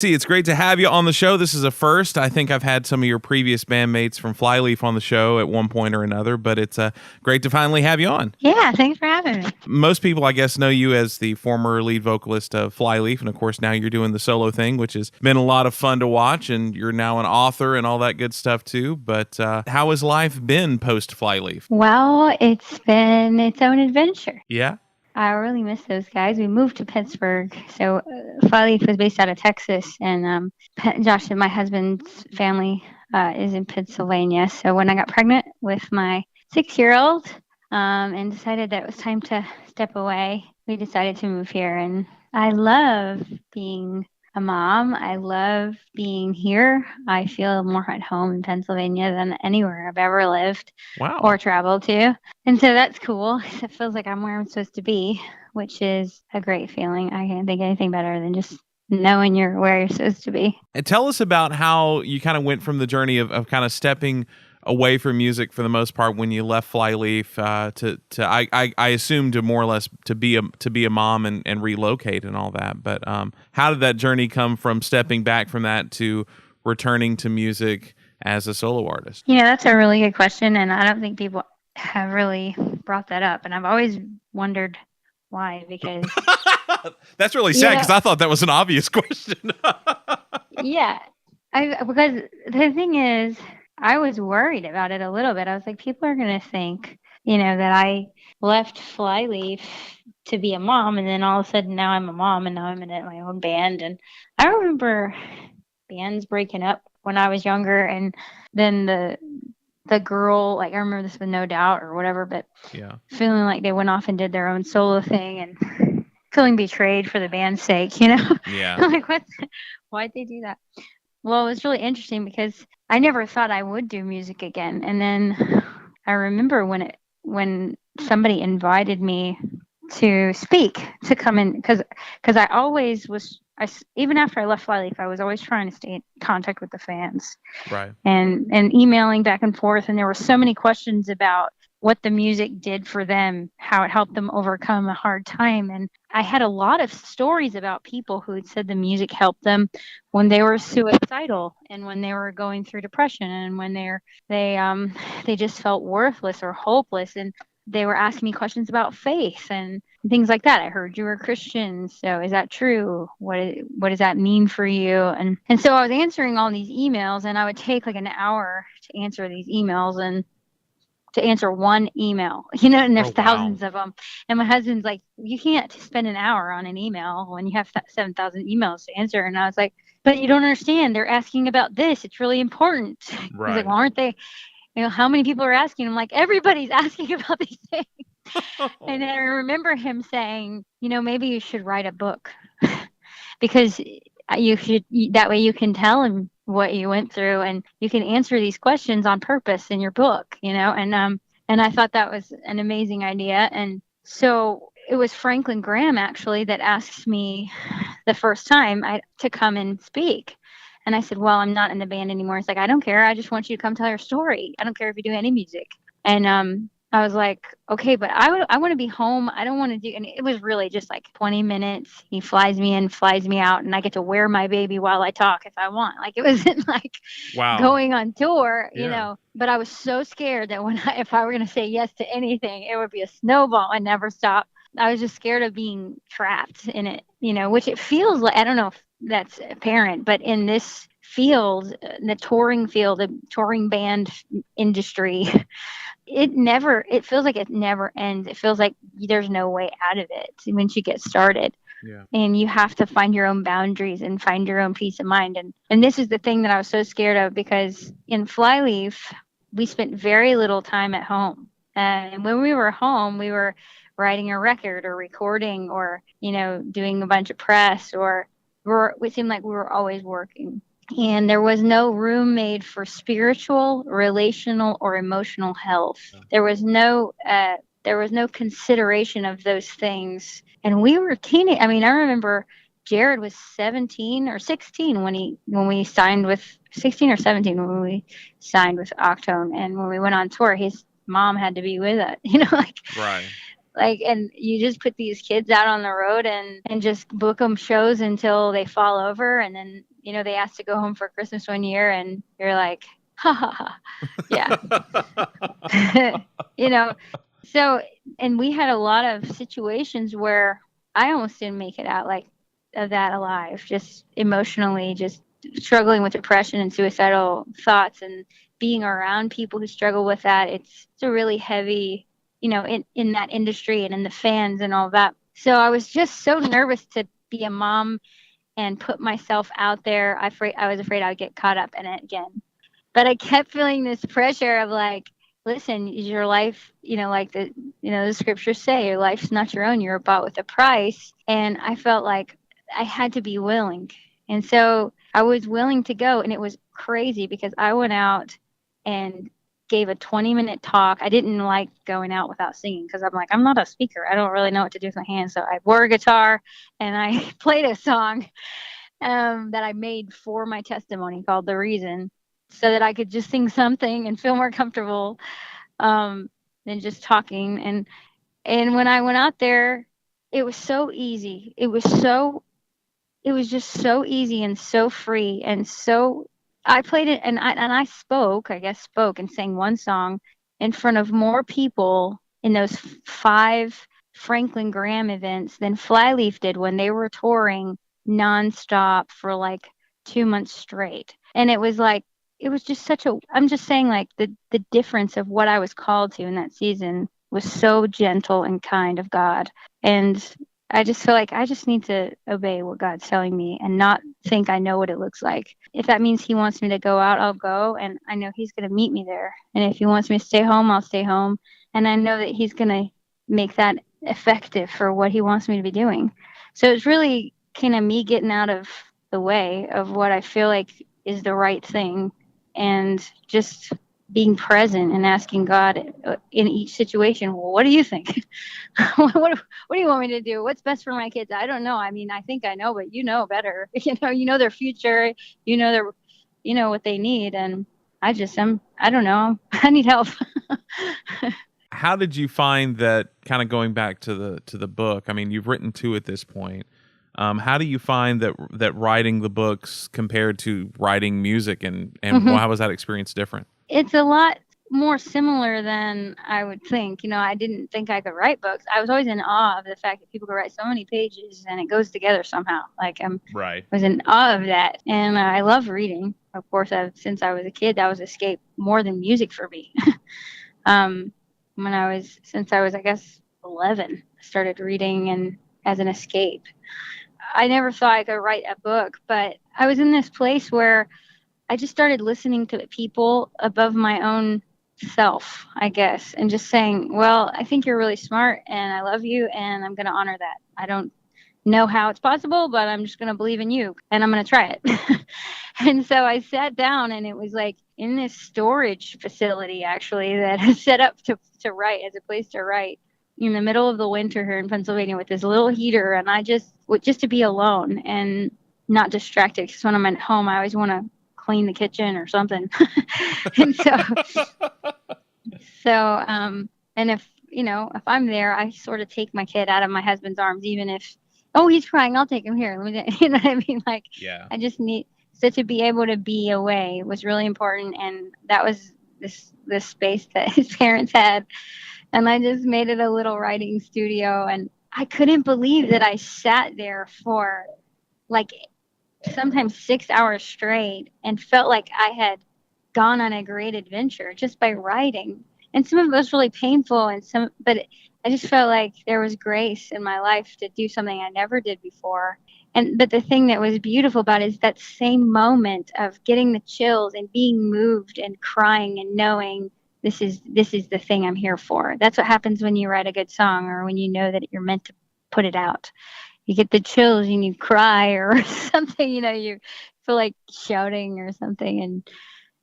See, it's great to have you on the show. This is a first. I think I've had some of your previous bandmates from Flyleaf on the show at one point or another, but it's great to finally have you on. Yeah, thanks for having me. Most people, I guess, know you as the former lead vocalist of Flyleaf, and of course now you're doing the solo thing, which has been a lot of fun to watch, and you're now an author and all that good stuff too. But how has life been post Flyleaf? Well, it's been its own adventure. Yeah? I really miss those guys. We moved to Pittsburgh, so Flyleaf was based out of Texas, and Josh and my husband's family is in Pennsylvania. So when I got pregnant with my 6-year-old and decided that it was time to step away, we decided to move here. And I love being a mom. I love being here. I feel more at home in Pennsylvania than anywhere I've ever lived or traveled to. And so that's cool. It feels like I'm where I'm supposed to be, which is a great feeling. I can't think anything better than just knowing you're where you're supposed to be. And tell us about how you kind of went from the journey of kind of stepping away from music for the most part when you left Flyleaf to I assume to more or less to be a mom and relocate and all that. But how did that journey come from stepping back from that to returning to music as a solo artist? Yeah, that's a really good question, and I don't think people have really brought that up. And I've always wondered why, because that's really sad because I thought that was an obvious question. Yeah, because the thing is, I was worried about it a little bit. I was like, people are going to think, that I left Flyleaf to be a mom, and then all of a sudden now I'm a mom, and now I'm in my own band. And I remember bands breaking up when I was younger, and then the girl, like I remember this with No Doubt or whatever, but feeling like they went off and did their own solo thing and feeling betrayed for the band's sake, Yeah. I'm like, why'd they do that? Well, it was really interesting because I never thought I would do music again. And then I remember when somebody invited me to speak, to come in, because I always was, even after I left Flyleaf, I was always trying to stay in contact with the fans. Right. And emailing back and forth. And there were so many questions about what the music did for them, how it helped them overcome a hard time. And I had a lot of stories about people who had said the music helped them when they were suicidal and when they were going through depression and when they just felt worthless or hopeless. And they were asking me questions about faith and things like that. I heard you were Christian, so is that true? What does that mean for you? And so I was answering all these emails, and I would take like an hour to answer these emails and to answer one email, and there's thousands of them. And my husband's like, you can't spend an hour on an email when you have 7,000 emails to answer. And I was like, but you don't understand. They're asking about this. It's really important. Right. He's like, well, aren't they? How many people are asking? I'm like, everybody's asking about these things. And I remember him saying, maybe you should write a book because that way you can tell him what you went through and you can answer these questions on purpose in your book, and I thought that was an amazing idea. And so it was Franklin Graham actually that asked me the first time to come and speak. And I said, well, I'm not in the band anymore. He's like, I don't care. I just want you to come tell your story. I don't care if you do any music. And I was like, okay, but I want to be home. I don't want to do, and it was really just like 20 minutes. He flies me in, flies me out, and I get to wear my baby while I talk if I want. Like it wasn't like going on tour, but I was so scared that if I were going to say yes to anything, it would be a snowball and never stop. I was just scared of being trapped in it, which it feels like, I don't know if that's apparent, but in this field, the touring band industry, it feels like it never ends. It feels like there's no way out of it once you get started. Yeah. And you have to find your own boundaries and find your own peace of mind. And this is the thing that I was so scared of, because in Flyleaf, we spent very little time at home. And when we were home, we were writing a record or recording or, doing a bunch of press, it seemed like we were always working. And there was no room made for spiritual, relational, or emotional health. There was no consideration of those things. And we were teenage. I mean, I remember Jared was 17 or 16 when we signed with 16 or 17 when we signed with Octone. And when we went on tour, his mom had to be with us. Right. Like, and you just put these kids out on the road and just book them shows until they fall over. And then, they ask to go home for Christmas one year and you're like, ha ha ha. Yeah. you know, so, and we had a lot of situations where I almost didn't make it out like of that alive, just emotionally, just struggling with depression and suicidal thoughts and being around people who struggle with that. It's a really heavy, in that industry and in the fans and all that. So I was just so nervous to be a mom and put myself out there. I was afraid I would get caught up in it again. But I kept feeling this pressure of like, listen, is your life, like the scriptures say, your life's not your own. You're bought with a price. And I felt like I had to be willing. And so I was willing to go. And it was crazy because I went out and gave a 20-minute talk. I didn't like going out without singing because I'm like, I'm not a speaker. I don't really know what to do with my hands. So I wore a guitar and I played a song that I made for my testimony called The Reason, so that I could just sing something and feel more comfortable than just talking. And when I went out there, it was so easy. It was just so easy and so free. And so I played it and I spoke and sang one song in front of more people in those 5 Franklin Graham events than Flyleaf did when they were touring nonstop for like 2 months straight. And it was like, it was just I'm just saying, like, the difference of what I was called to in that season was so gentle and kind of God. And I just feel like I just need to obey what God's telling me and not think I know what it looks like. If that means he wants me to go out, I'll go. And I know he's going to meet me there. And if he wants me to stay home, I'll stay home. And I know that he's going to make that effective for what he wants me to be doing. So it's really kind of me getting out of the way of what I feel like is the right thing and just being present and asking God in each situation, well, what do you think? what do you want me to do? What's best for my kids? I don't know. I mean, I think I know, but you know better. You know their future, what they need. And I don't know. I need help. How did you find that, kind of going back to the book? I mean, you've written 2 at this point. How do you find that writing the books compared to writing music, and how was that experience different? It's a lot more similar than I would think. I didn't think I could write books. I was always in awe of the fact that people could write so many pages and it goes together somehow. Like, Right. I was in awe of that. And I love reading. Of course, since I was a kid, that was escape more than music for me. Since I was, I guess, 11, I started reading and as an escape. I never thought I could write a book, but I was in this place where I just started listening to people above my own self, I guess, and just saying, well, I think you're really smart and I love you and I'm going to honor that. I don't know how it's possible, but I'm just going to believe in you and I'm going to try it. And so I sat down and it was like in this storage facility, actually, that is set up to write, as a place to write, in the middle of the winter here in Pennsylvania with this little heater. And I just to be alone and not distracted, because when I'm at home, I always want to clean the kitchen or something. And and if I'm there, I sort of take my kid out of my husband's arms, even if, oh, he's crying, I'll take him here. You know what I mean? Like, yeah. I just need, so to be able to be away was really important. And that was this space that his parents had. And I just made it a little writing studio. And I couldn't believe that I sat there for like sometimes 6 hours straight and felt like I had gone on a great adventure just by writing. And some of it was really painful, but I just felt like there was grace in my life to do something I never did before. But the thing that was beautiful about it is that same moment of getting the chills and being moved and crying and knowing this is the thing I'm here for. That's what happens when you write a good song, or when you know that you're meant to put it out. You get the chills and you cry or something, you feel like shouting or something. And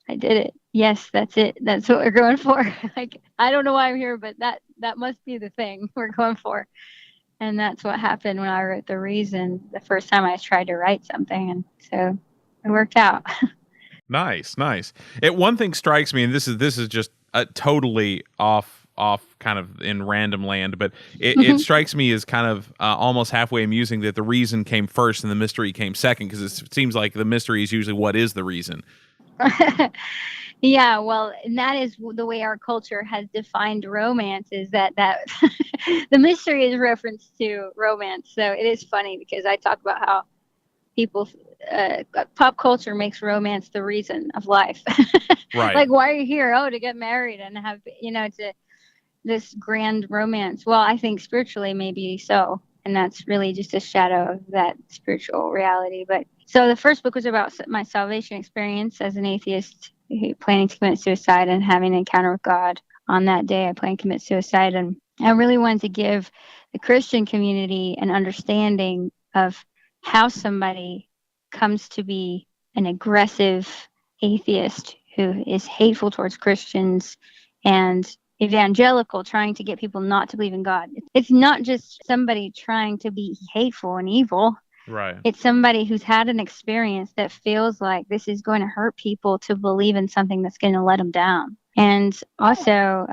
I did it. Yes, that's it. That's what we're going for. Like, I don't know why I'm here, but that must be the thing we're going for. And that's what happened when I wrote The Reason the first time I tried to write something. And so it worked out. Nice. One thing strikes me, and this is just totally off off kind of in random land, but it strikes me as kind of almost halfway amusing that the reason came first and the mystery came second, because it seems like the mystery is usually what is the reason. Yeah, well, and that is the way our culture has defined romance, is that the mystery is reference to romance. So it is funny because I talk about how people, pop culture makes romance the reason of life. Right. Like, why are you here? Oh, to get married and have, to this grand romance. Well, I think spiritually maybe so. And that's really just a shadow of that spiritual reality. But so the first book was about my salvation experience as an atheist planning to commit suicide and having an encounter with God. On that day, I planned to commit suicide. And I really wanted to give the Christian community an understanding of how somebody comes to be an aggressive atheist who is hateful towards Christians and evangelical, trying to get people not to believe in God. It's not just somebody trying to be hateful and evil. Right. It's somebody who's had an experience that feels like this is going to hurt people to believe in something that's going to let them down. And also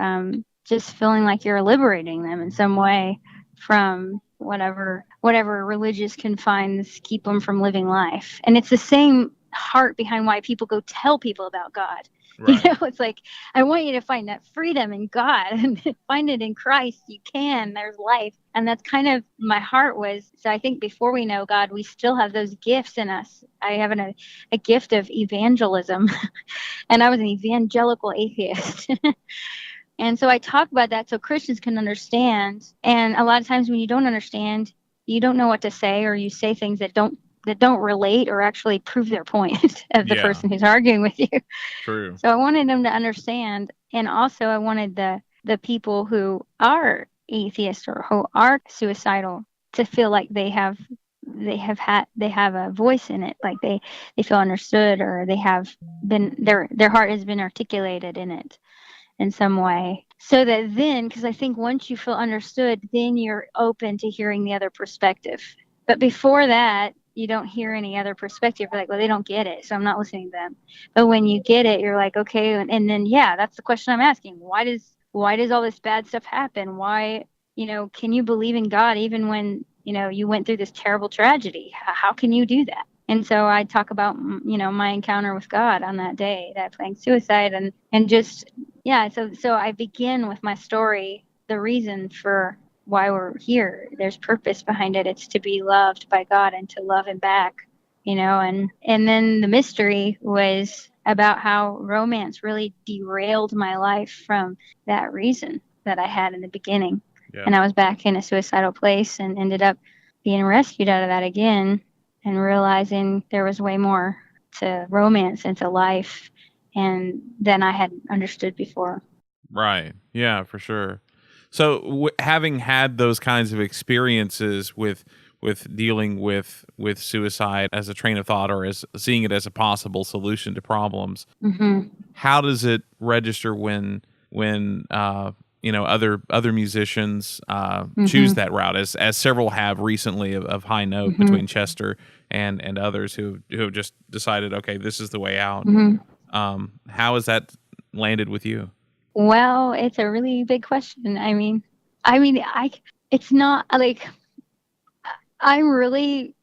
just feeling like you're liberating them in some way from whatever religious confines keep them from living life. And it's the same heart behind why people go tell people about God. Right. It's like, I want you to find that freedom in God and find it in Christ. You can. There's life. And that's kind of my heart was. So I think before we know God, we still have those gifts in us. I have a gift of evangelism, and I was an evangelical atheist. And so I talk about that so Christians can understand. And a lot of times when you don't understand, you don't know what to say, or you say things that don't relate or actually prove their point of the person who's arguing with you. True. So I wanted them to understand. And also I wanted the people who are atheists or who are suicidal to feel like they have a voice in it, like they feel understood, or they have been, their heart has been articulated in it in some way. So that then, because I think once you feel understood, then you're open to hearing the other perspective. But before that, you don't hear any other perspective. You're like, well, they don't get it, so I'm not listening to them. But when you get it, you're like, okay. And then, yeah, that's the question I'm asking. Why does all this bad stuff happen? Why, can you believe in God even when, you went through this terrible tragedy? How can you do that? And so I talk about, my encounter with God on that day that I planned suicide, and just, yeah. So I begin with my story, the reason for why we're here. There's purpose behind it. It's to be loved by God and to love him back, and then the mystery was about how romance really derailed my life from that reason that I had in the beginning. Yeah. And I was back in a suicidal place and ended up being rescued out of that again, and realizing there was way more to romance and to life than I had understood before. Right. Yeah, for sure. So having had those kinds of experiences with dealing with suicide as a train of thought, or as seeing it as a possible solution to problems, how does it register when other musicians choose that route, as several have recently of High Note, between Chester and others who have just decided, okay, this is the way out. How has that landed with you? Well, it's a really big question. I mean, it's not like, I'm really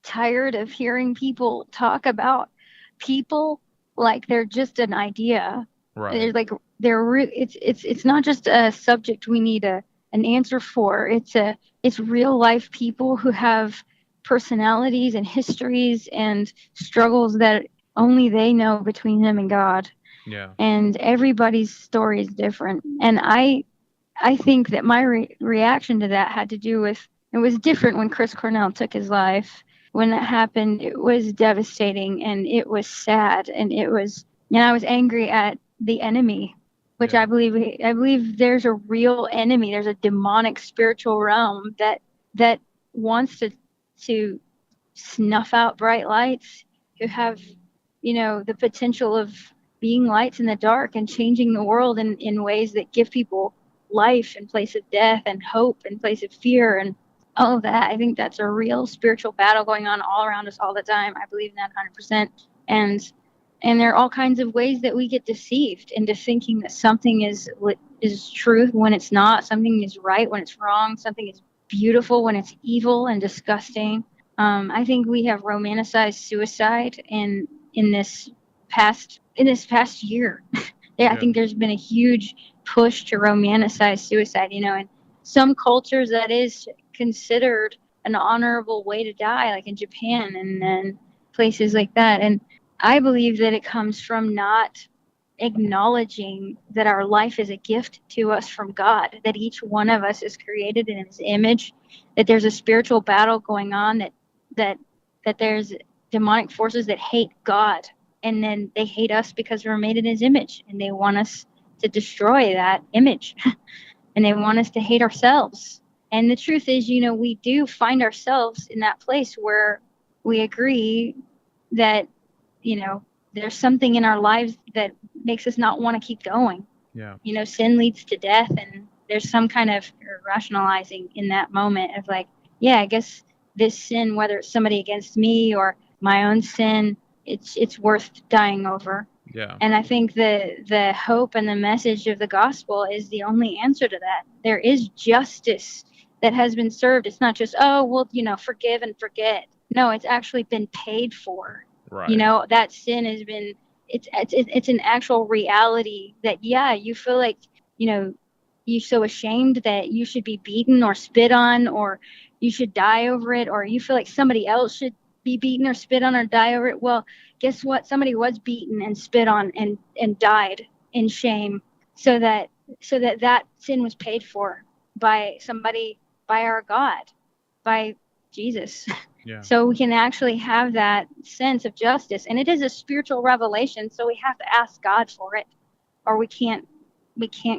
tired of hearing people talk about people like they're just an idea. Right. It's not just a subject we need an answer for. It's real life people who have personalities and histories and struggles that only they know between them and God. Yeah. And everybody's story is different. And I think that my reaction to that had to do with, it was different when Chris Cornell took his life. When that happened, it was devastating and it was sad, and I was angry at the enemy, which I believe there's a real enemy. There's a demonic spiritual realm that wants to snuff out bright lights who have, the potential of being lights in the dark and changing the world in ways that give people life in place of death, and hope in place of fear, and all of that. I think that's a real spiritual battle going on all around us all the time. I believe in that 100%. And there are all kinds of ways that we get deceived into thinking that something is is truth when it's not, something is right when it's wrong, something is beautiful when it's evil and disgusting. I think we have romanticized suicide in this past year. Yeah, I Yeah. think there's been a huge push to romanticize suicide. In some cultures that is considered an honorable way to die, like in Japan and then places like that. And I believe that it comes from not acknowledging that our life is a gift to us from God, that each one of us is created in his image, that there's a spiritual battle going on, that that there's demonic forces that hate God, and then they hate us because we're made in his image, and they want us to destroy that image and they want us to hate ourselves. And the truth is, we do find ourselves in that place where we agree that, you know, there's something in our lives that makes us not want to keep going. Yeah. Sin leads to death, and there's some kind of rationalizing in that moment of like, yeah, I guess this sin, whether it's somebody against me or my own sin, it's worth dying over. Yeah. And I think the hope and the message of the gospel is the only answer to that. There is justice that has been served. It's not just, oh, well, forgive and forget. No, it's actually been paid for. Right. That sin has been, it's an actual reality that, yeah, you feel like, you're so ashamed that you should be beaten or spit on, or you should die over it, or you feel like somebody else should be beaten or spit on or die over it. Well, guess what? Somebody was beaten and spit on and died in shame, so that that sin was paid for by somebody, by our God, by Jesus. Yeah. So we can actually have that sense of justice, and it is a spiritual revelation. So we have to ask God for it, or we can't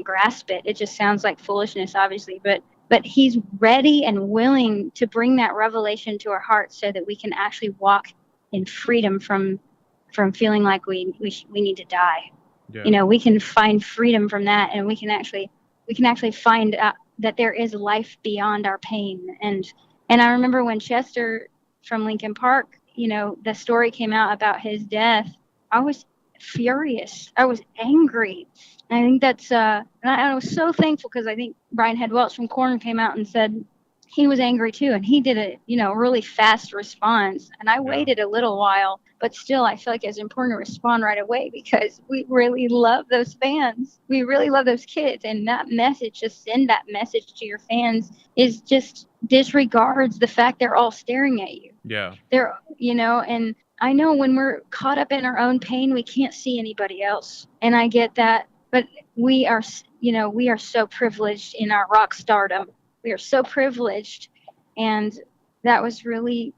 grasp it. It just sounds like foolishness, obviously, but he's ready and willing to bring that revelation to our hearts so that we can actually walk in freedom from feeling like we need to die. Yeah. We can find freedom from that, and we can actually find out that there is life beyond our pain. And I remember when Chester from Lincoln Park, the story came out about his death, I was furious. I was angry. And I think that's and I was so thankful, because I think Brian Head Welch from Corn came out and said he was angry too, and he did a really fast response, and I Yeah. waited a little while, but still I feel like it's important to respond right away, because we really love those fans, we really love those kids, and that message, just send that message to your fans, is just disregards the fact they're all staring at you. Yeah. And I know when we're caught up in our own pain, we can't see anybody else, and I get that, but we are so privileged in our rock stardom. We are so privileged, and that was really,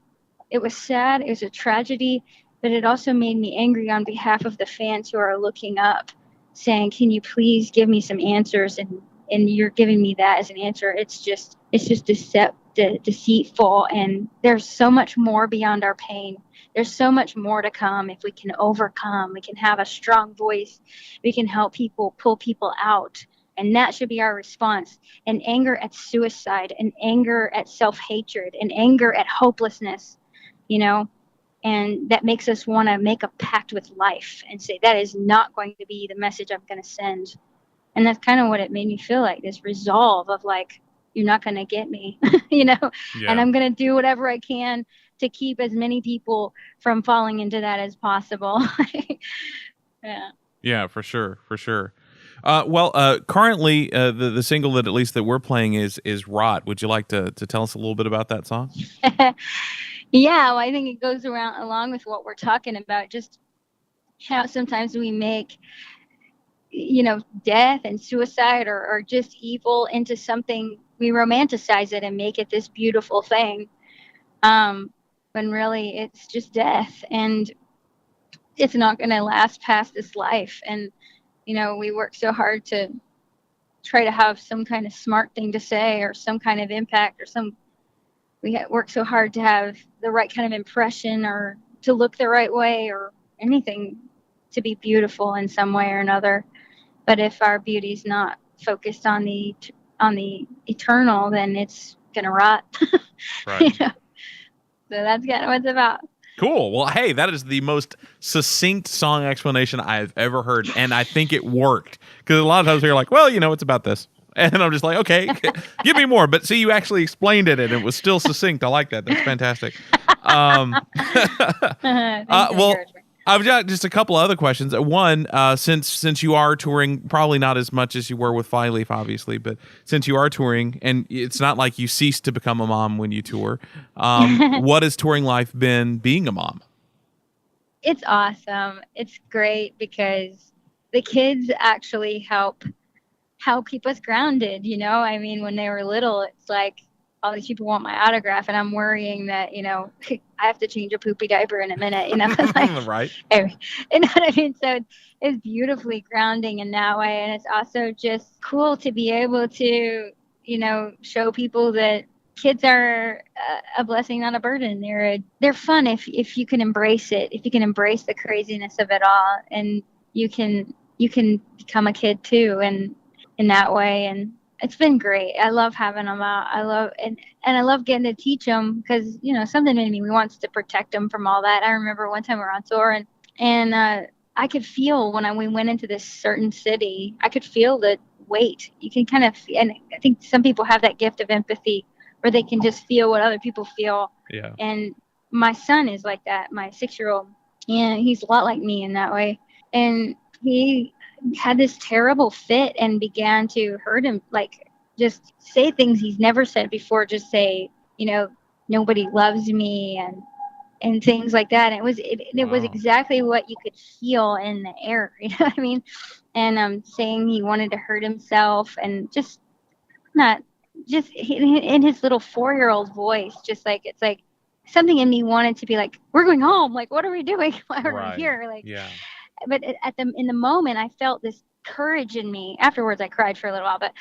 it was sad, it was a tragedy, but it also made me angry on behalf of the fans who are looking up, saying, can you please give me some answers, and you're giving me that as an answer. It's just deceitful, and there's so much more beyond our pain. There's so much more to come. If we can overcome, we can have a strong voice, we can help people, pull people out, and that should be our response. And anger at suicide, and anger at self-hatred, and anger at hopelessness, and that makes us want to make a pact with life and say, that is not going to be the message I'm going to send. And that's kind of what it made me feel like, this resolve of like, you're not going to get me, and Yeah. I'm going to do whatever I can to keep as many people from falling into that as possible. Yeah. Yeah, for sure, for sure. Currently, the single that at least that we're playing is "Rot." Would you like to tell us a little bit about that song? Yeah, well, I think it goes around along with what we're talking about, just how sometimes we make death and suicide, or just evil, into something, we romanticize it and make it this beautiful thing, when really it's just death, and it's not going to last past this life. And we work so hard to try to have some kind of smart thing to say, or some kind of impact, or work so hard to have the right kind of impression, or to look the right way, or anything to be beautiful in some way or another. But if our beauty's not focused on the eternal, then it's gonna rot. Right. So that's kind of what it's about. Cool. Well, hey, that is the most succinct song explanation I've ever heard, and I think it worked. Because a lot of times you're like, well, it's about this. And I'm just like, okay, give me more. But see, you actually explained it, and it was still succinct. I like that. That's fantastic. Thanks for the Well, encouragement. I've got just a couple other questions. One, since you are touring, probably not as much as you were with Flyleaf, obviously, but since you are touring, and it's not like you cease to become a mom when you tour, what has touring life been being a mom? It's awesome. It's great because the kids actually help keep us grounded, I mean, when they were little, it's like all these people want my autograph and I'm worrying that, I have to change a poopy diaper in a minute, like, Right. you know what I mean? So it's beautifully grounding in that way. And it's also just cool to be able to, show people that kids are a blessing, not a burden. They're fun if you can embrace it, if you can embrace the craziness of it all, and you can become a kid too, and in that way. And it's been great. I love having them out. I love getting to teach them because something in me wants to protect them from all that. I remember one time we were on tour, and I could feel when we went into this certain city, I could feel the weight. You can kind of, and I think some people have that gift of empathy where they can just feel what other people feel. Yeah. And my son is like that, my 6-year-old, and he's a lot like me in that way. And he had this terrible fit and began to hurt him, like just say things he's never said before, just say, nobody loves me, and things like that. And it was Wow. exactly what you could feel in the air, you know what I mean? And saying he wanted to hurt himself, and just not just in his little 4-year-old voice, just like it's like something in me wanted to be like, we're going home, like what are we doing, why are we here, like. Yeah. But in the moment, I felt this courage in me. Afterwards, I cried for a little while, but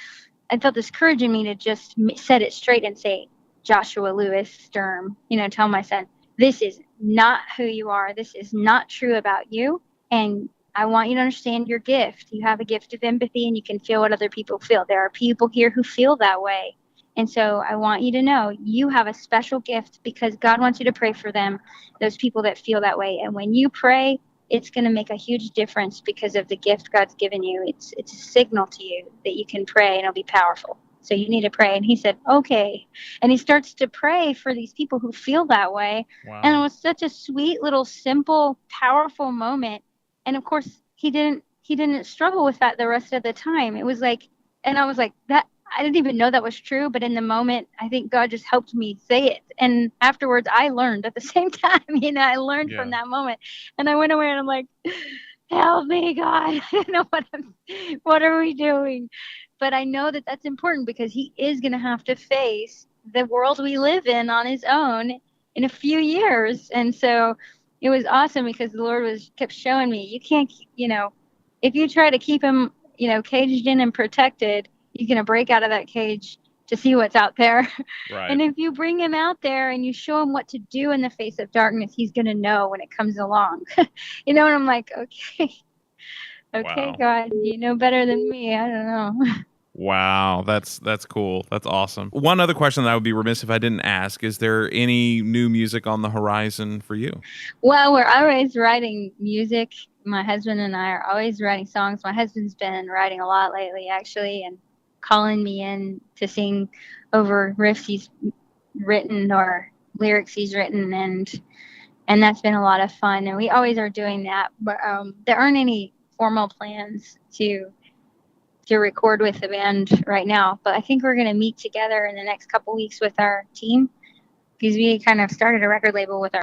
I felt this courage in me to just set it straight and say, Joshua Lewis Sturm, tell my son, this is not who you are. This is not true about you. And I want you to understand your gift. You have a gift of empathy, and you can feel what other people feel. There are people here who feel that way. And so I want you to know you have a special gift because God wants you to pray for them, those people that feel that way. And when you pray, it's going to make a huge difference because of the gift God's given you. It's a signal to you that you can pray and it'll be powerful. So you need to pray. And he said, okay. And he starts to pray for these people who feel that way. Wow. And it was such a sweet little simple, powerful moment. And of course, he didn't struggle with that the rest of the time. It was like, and I was like, that I didn't even know that was true, but in the moment, I think God just helped me say it. And afterwards, I learned at the same time, I learned from that moment. And I went away and I'm like, help me, God. I don't know what are we doing? But I know that that's important because he is going to have to face the world we live in on his own in a few years. And so it was awesome because the Lord kept showing me, you can't, if you try to keep him, caged in and protected, you're going to break out of that cage to see what's out there. Right. And if you bring him out there and you show him what to do in the face of darkness, he's going to know when it comes along. And I'm like, okay, Wow. God, you know better than me. I don't know. Wow, that's cool. That's awesome. One other question that I would be remiss if I didn't ask: is there any new music on the horizon for you? Well, we're always writing music. My husband and I are always writing songs. My husband's been writing a lot lately, actually, and calling me in to sing over riffs he's written or lyrics he's written, and that's been a lot of fun. And we always are doing that, but there aren't any formal plans to record with the band right now. But I think we're going to meet together in the next couple weeks with our team because we kind of started a record label with our